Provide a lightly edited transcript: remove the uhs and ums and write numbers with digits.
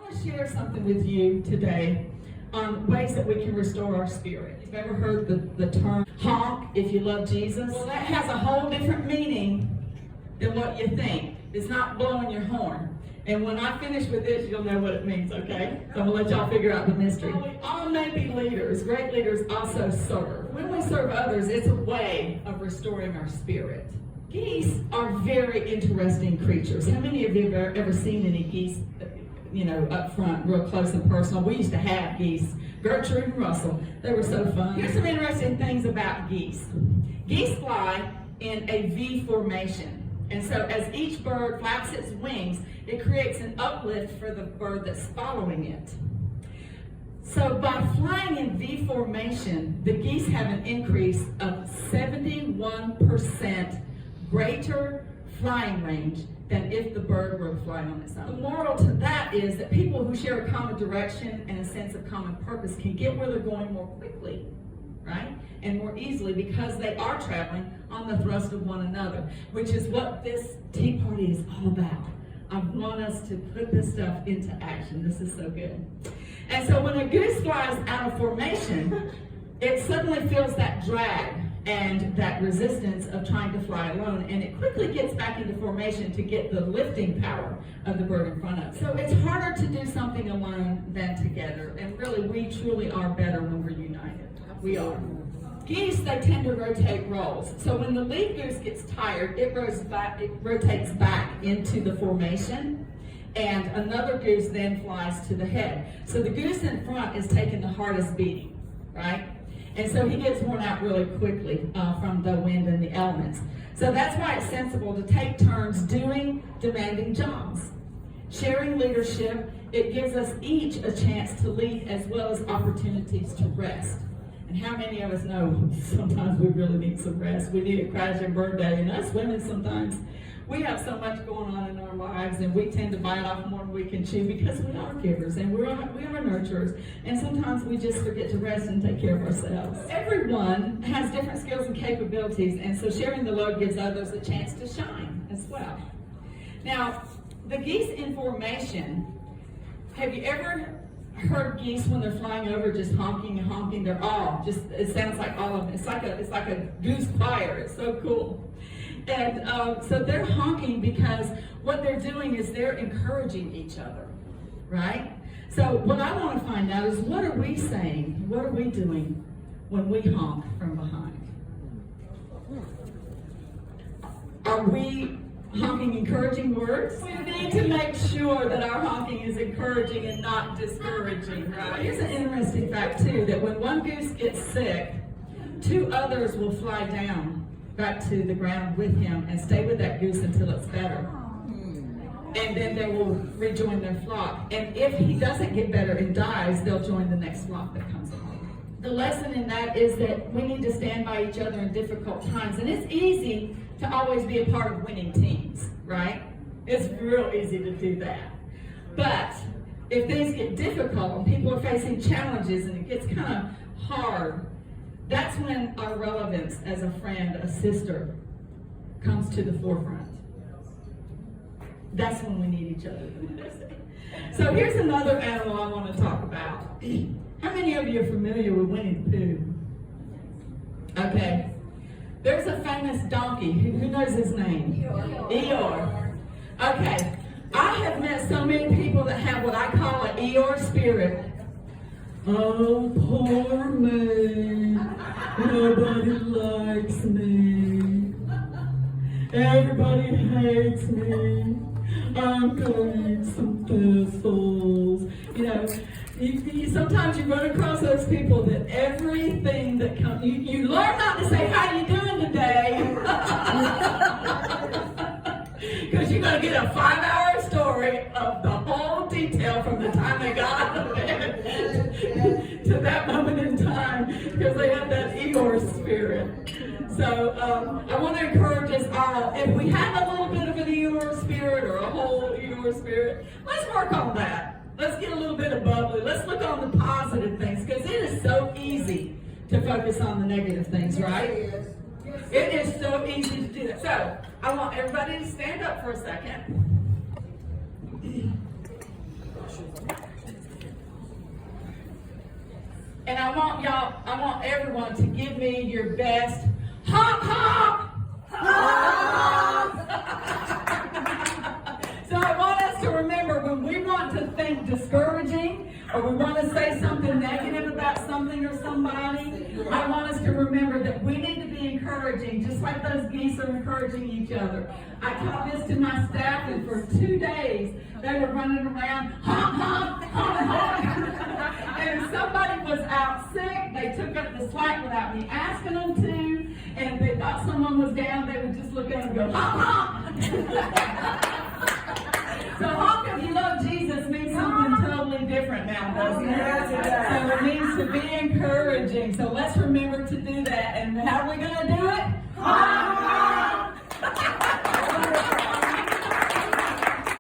want to share something with you today on ways that we can restore our spirit. You've ever heard the term honk if you love Jesus? Well, that has a whole different meaning than what you think. It's not blowing your horn. And when I finish with this, you'll know what it means, okay? So I'm going to let y'all figure out the mystery. We all may be leaders. Great leaders also serve. When we serve others, it's a way of restoring our spirit. Geese are very interesting creatures. How many of you have ever seen any geese, up front, real close and personal? We used to have geese. Gertrude and Russell. They were so fun. Here's some interesting things about geese. Geese fly in a V formation. And so as each bird flaps its wings, it creates an uplift for the bird that's following it. So by flying in V formation, the geese have an increase of 71% greater flying range than if the bird were to fly on its own. The moral to that is that people who share a common direction and a sense of common purpose can get where they're going more quickly, right? And more easily because they are traveling on the thrust of one another, which is what this tea party is all about. I want us to put this stuff into action. This is so good. And so when a goose flies out of formation, it suddenly feels that drag and that resistance of trying to fly alone, and it quickly gets back into formation to get the lifting power of the bird in front of it. So it's harder to do something alone than together, and really we truly are better when we're united. We are. Geese, they tend to rotate roles. So when the lead goose gets tired, it rotates back into the formation, and another goose then flies to the head. So the goose in front is taking the hardest beating, right? And so he gets worn out really quickly from the wind and the elements. So that's why it's sensible to take turns doing demanding jobs. Sharing leadership, it gives us each a chance to lead as well as opportunities to rest. And how many of us know sometimes we really need some rest? We need a crashing birthday. And us women sometimes, we have so much going on in our lives and we tend to bite off more than we can chew because we are givers and we are nurturers. And sometimes we just forget to rest and take care of ourselves. Everyone has different skills and capabilities, and so sharing the load gives others a chance to shine as well. Now, the geese in formation, have you ever heard geese when they're flying over just honking and honking? They're all just, it sounds like all of them. It's like a goose choir. It's so cool. And so they're honking because what they're doing is they're encouraging each other, right? So what I want to find out is, what are we saying? What are we doing when we honk from behind? Are we honking encouraging words? We need to make sure that our honking is encouraging and not discouraging, right? Here's an interesting fact too, that when one goose gets sick, two others will fly down back to the ground with him and stay with that goose until it's better. And then they will rejoin their flock. And if he doesn't get better and dies, they'll join the next flock that comes along. The lesson in that is that we need to stand by each other in difficult times. And it's easy to always be a part of winning teams, right? It's real easy to do that. But if things get difficult and people are facing challenges and it gets kind of hard, that's when our relevance as a friend, a sister, comes to the forefront. That's when we need each other. So here's another animal I want to talk about. How many of you are familiar with Winnie the Pooh? Okay. There's a famous donkey. Who knows his name? Eeyore. Okay. I have met so many people that have what I call an Eeyore spirit. Oh, poor me. Nobody likes me. Everybody hates me. I'm gonna eat some thistles. Sometimes you run across those people that everything that comes, you learn not to say, "How you doing today?" Because you're going to get a 5-hour story of the whole detail from the time they got out of bed to that moment in time, because they have that Eeyore spirit. So I want to encourage us all, if we have a little bit of an Eeyore spirit or a whole Eeyore spirit, let's work on that. Let's get a little bit of bubbly. Let's look on the positive things, because it is so easy to focus on the negative things, right? It is so easy to do that. So I want everybody to stand up for a second. And I want everyone to give me your best honk, honk, honk. So I want us to remember when we want to think discouraging or we want to say something negative about something or somebody, I want us to remember that we need to be encouraging, just like those geese are encouraging each other. I taught this to my staff, and for 2 days they were running around, honk, honk, honk, honk. And if somebody was out sick, they took up the slack without me asking them to. And if they thought someone was down, they would just look at them and go, honk, honk. So honk, if you love Jesus, means something totally different now, doesn't it? So it means to be encouraging. So let's remember to do that. And how are we going to do it? Honk, honk.